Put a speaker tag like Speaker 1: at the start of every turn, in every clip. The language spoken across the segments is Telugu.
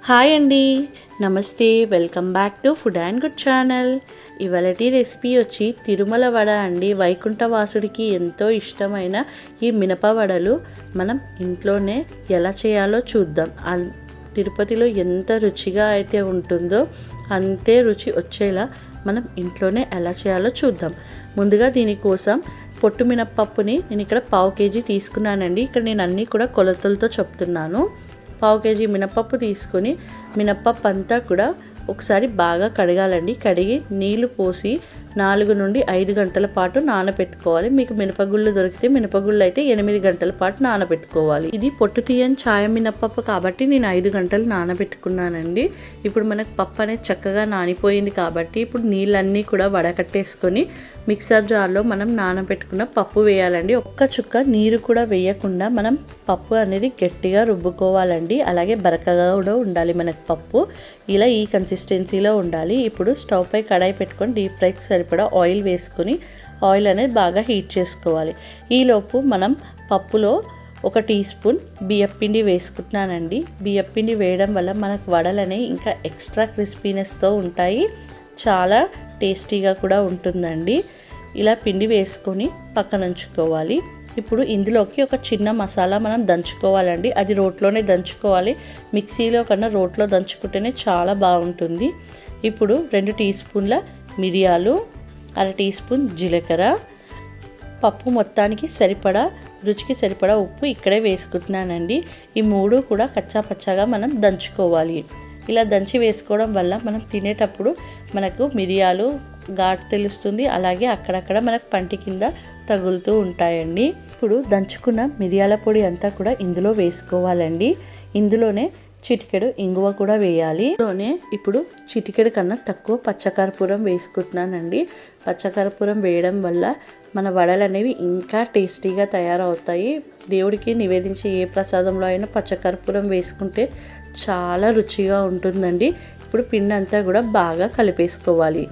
Speaker 1: హాయ్ అండి, నమస్తే. Welcome back to food and good channel. ఇవాళటి రెసిపీ వచ్చి తిరుమల వడ అండి. వైకుంఠవాసుడికి ఎంతో ఇష్టమైన ఈ మినప వడలు మనం ఇంట్లోనే ఎలా చేయాలో చూద్దాం. తిరుపతిలో ఎంత రుచిగా అయితే ఉంటుందో అంతే రుచి వచ్చేలా మనం ఇంట్లోనే ఎలా చేయాలో చూద్దాం. ముందుగా దీనికోసం పొట్టు మినప్పప్పుని నేను ఇక్కడ 1/2 kg తీసుకున్నానండి. ఇక్కడ నేను అన్నీ కూడా కొలతలతో చెప్తున్నాను. 1/2 kg మినపప్పు తీసుకొని మినపప్పు అంతా కూడా ఒకసారి బాగా కడగాలండి. కడిగి నీళ్లు పోసి 4 నుండి 5 గంటల పాటు నానబెట్టుకోవాలి. మీకు మినపగుళ్ళు దొరికితే మినపగుళ్ళు అయితే 8 గంటల పాటు నానబెట్టుకోవాలి. ఇది పొట్టు తీయని ఛాయ మినపప్పు కాబట్టి నేను 5 గంటలు నానబెట్టుకున్నానండి. ఇప్పుడు మనకు పప్పు అనేది చక్కగా నానిపోయింది కాబట్టి ఇప్పుడు నీళ్ళన్నీ కూడా వడకట్టేసుకొని మిక్సర్ జార్లో మనం నానబెట్టుకున్న పప్పు వేయాలండి. ఒక్క చుక్క నీరు కూడా వేయకుండా మనం పప్పు అనేది గట్టిగా రుబ్బుకోవాలండి. అలాగే బరకగా కూడా ఉండాలి మనకు పప్పు. ఇలా ఈ కన్సిస్టెన్సీలో ఉండాలి. ఇప్పుడు స్టవ్ పై కడాయి పెట్టుకొని డీప్ ఫ్రైకి సరిపడా ఆయిల్ వేసుకొని ఆయిల్ అనేది బాగా హీట్ చేసుకోవాలి. ఈలోపు మనం పప్పులో 1 టీ స్పూన్ బియ్యపిండి వేసుకుంటున్నానండి. బియ్యపిండి వేయడం వల్ల మనకు వడలు అనేవి ఇంకా ఎక్స్ట్రా క్రిస్పీనెస్తో ఉంటాయి. చాలా టేస్టీగా కూడా ఉంటుందండి. ఇలా పిండి వేసుకొని పక్కన ఉంచుకోవాలి. ఇప్పుడు ఇందులోకి ఒక చిన్న మసాలా మనం దంచుకోవాలండి. అది రోట్లోనే దంచుకోవాలి. మిక్సీలో కన్నా రోట్లో దంచుకుంటేనే చాలా బాగుంటుంది. ఇప్పుడు 2 టీ స్పూన్ల మిరియాలు, 1/2 టీ స్పూన్ జీలకర్ర, పప్పు మొత్తానికి సరిపడా రుచికి సరిపడా ఉప్పు ఇక్కడే వేసుకుంటున్నానండి. ఈ 3 కూడా కచ్చా పచ్చాగా మనం దంచుకోవాలి. ఇలా దంచి వేసుకోవడం వల్ల మనం తినేటప్పుడు మనకు మిరియాలు ఘాటు తెలుస్తుంది. అలాగే అక్కడక్కడ మనకు పంటి కింద తగులుతూ ఉంటాయండి. ఇప్పుడు దంచుకున్న మిరియాల పొడి అంతా కూడా ఇందులో వేసుకోవాలండి. ఇందులోనే చిటికెడు ఇంగువ కూడా వేయాలి. ఇందులోనే ఇప్పుడు చిటికెడు కన్నా తక్కువ పచ్చకర్పూరం వేసుకుంటున్నానండి. పచ్చకర్పూరం వేయడం వల్ల మన వడలు అనేవి ఇంకా టేస్టీగా తయారవుతాయి. దేవుడికి నివేదించే ఏ ప్రసాదంలో అయినా పచ్చకర్పూరం వేసుకుంటే చాలా రుచిగా ఉంటుందండి. ఇప్పుడు పిండి అంతా కూడా బాగా కలిపేసుకోవాలి.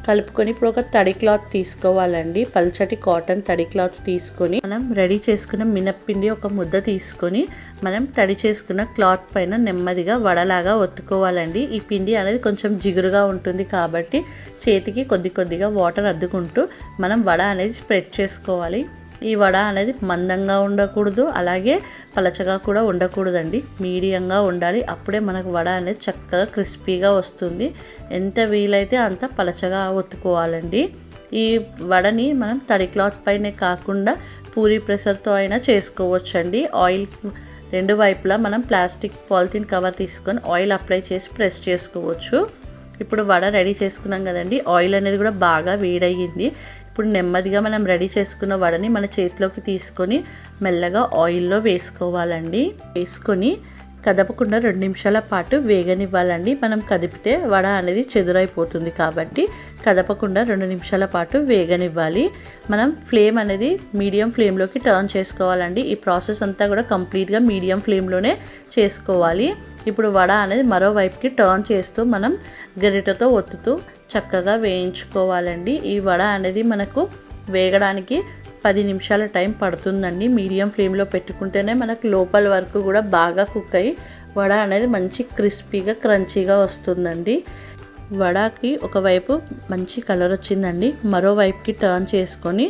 Speaker 1: కలుపుకొని ఇప్పుడు ఒక తడి క్లాత్ తీసుకోవాలండి. పల్చటి కాటన్ తడి క్లాత్ తీసుకొని మనం రెడీ చేసుకున్న మినప్పిండి ఒక ముద్ద తీసుకొని మనం తడి చేసుకున్న క్లాత్ పైన నెమ్మదిగా వడలాగా ఒత్తుకోవాలండి. ఈ పిండి అనేది కొంచెం జిగురుగా ఉంటుంది కాబట్టి చేతికి కొద్దిగా వాటర్ అద్దుకుంటూ మనం వడ అనేది స్ప్రెడ్ చేసుకోవాలి. ఈ వడ అనేది మందంగా ఉండకూడదు, అలాగే పలచగా కూడా ఉండకూడదండి. మీడియంగా ఉండాలి. అప్పుడే మనకు వడ అనేది చక్కగా క్రిస్పీగా వస్తుంది. ఎంత వీలైతే అంత పలచగా ఒత్తుకోవాలండి. ఈ వడని మనం తడి క్లాత్ పైనే కాకుండా పూరీ ప్రెషర్తో అయినా చేసుకోవచ్చండి. ఆయిల్ 2 వైపులా మనం ప్లాస్టిక్ పాలిథిన్ కవర్ తీసుకొని ఆయిల్ అప్లై చేసి ప్రెస్ చేసుకోవచ్చు. ఇప్పుడు వడ రెడీ చేసుకున్నాం కదండి. ఆయిల్ అనేది కూడా బాగా వేడయ్యింది. ఇప్పుడు నెమ్మదిగా మనం రెడీ చేసుకున్న వడని మన చేతిలోకి తీసుకొని మెల్లగా ఆయిల్లో వేసుకోవాలండి. వేసుకొని కదపకుండా 2 నిమిషాల పాటు వేగనివ్వాలండి. మనం కదిపితే వడ అనేది చెదురైపోతుంది కాబట్టి కదపకుండా 2 నిమిషాల పాటు వేగనివ్వాలి. మనం ఫ్లేమ్ అనేది మీడియం ఫ్లేమ్లోకి టర్న్ చేసుకోవాలండి. ఈ ప్రాసెస్ అంతా కూడా కంప్లీట్గా మీడియం ఫ్లేమ్లోనే చేసుకోవాలి. ఇప్పుడు వడ అనేది మరోవైపుకి టర్న్ చేస్తూ మనం గరిటెతో ఒత్తుతూ చక్కగా వేయించుకోవాలండి. ఈ వడ అనేది మనకు వేగడానికి 10 నిమిషాల టైం పడుతుందండి. మీడియం ఫ్లేమ్లో పెట్టుకుంటేనే మనకు లోపల వరకు కూడా బాగా కుక్ అయ్యి వడ అనేది మంచి క్రిస్పీగా క్రంచీగా వస్తుందండి. వడకి ఒకవైపు మంచి కలర్ వచ్చిందండి. మరోవైపుకి టర్న్ చేసుకొని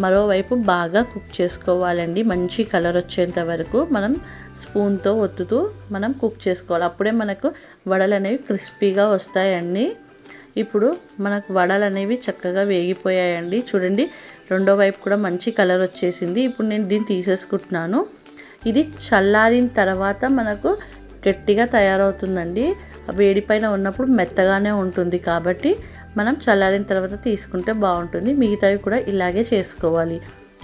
Speaker 1: మరోవైపు బాగా కుక్ చేసుకోవాలండి. మంచి కలర్ వచ్చేంత వరకు మనం స్పూన్తో ఒత్తుతూ మనం కుక్ చేసుకోవాలి. అప్పుడే మనకు వడలు అనేవి క్రిస్పీగా వస్తాయండి. ఇప్పుడు మనకు వడలు అనేవి చక్కగా వేగిపోయాయండి. చూడండి, రెండో వైపు కూడా మంచి కలర్ వచ్చేసింది. ఇప్పుడు నేను దీన్ని తీసేసుకుంటున్నాను. ఇది చల్లారిన తర్వాత మనకు గట్టిగా తయారవుతుందండి. వేడిపైన ఉన్నప్పుడు మెత్తగానే ఉంటుంది కాబట్టి మనం చల్లారిన తర్వాత తీసుకుంటే బాగుంటుంది. మిగతావి కూడా ఇలాగే చేసుకోవాలి.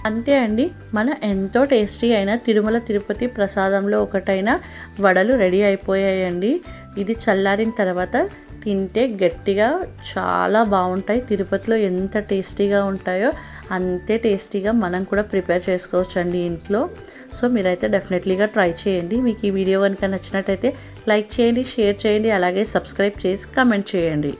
Speaker 1: అంతే అండి, మన ఎంతో టేస్టీ అయిన తిరుమల తిరుపతి ప్రసాదంలో ఒకటైన వడలు రెడీ అయిపోయాయండి. ఇది చల్లారిన తర్వాత తింటే గట్టిగా చాలా బాగుంటాయి. తిరుపతిలో ఎంత టేస్టీగా ఉంటాయో అంతే టేస్టీగా మనం కూడా ప్రిపేర్ చేసుకోవచ్చండి ఇంట్లో. సో మీరైతే డెఫినెట్లీగా ట్రై చేయండి. మీకు ఈ వీడియో కనుక నచ్చినట్టయితే లైక్ చేయండి, షేర్ చేయండి, అలాగే సబ్స్క్రైబ్ చేసి కామెంట్ చేయండి.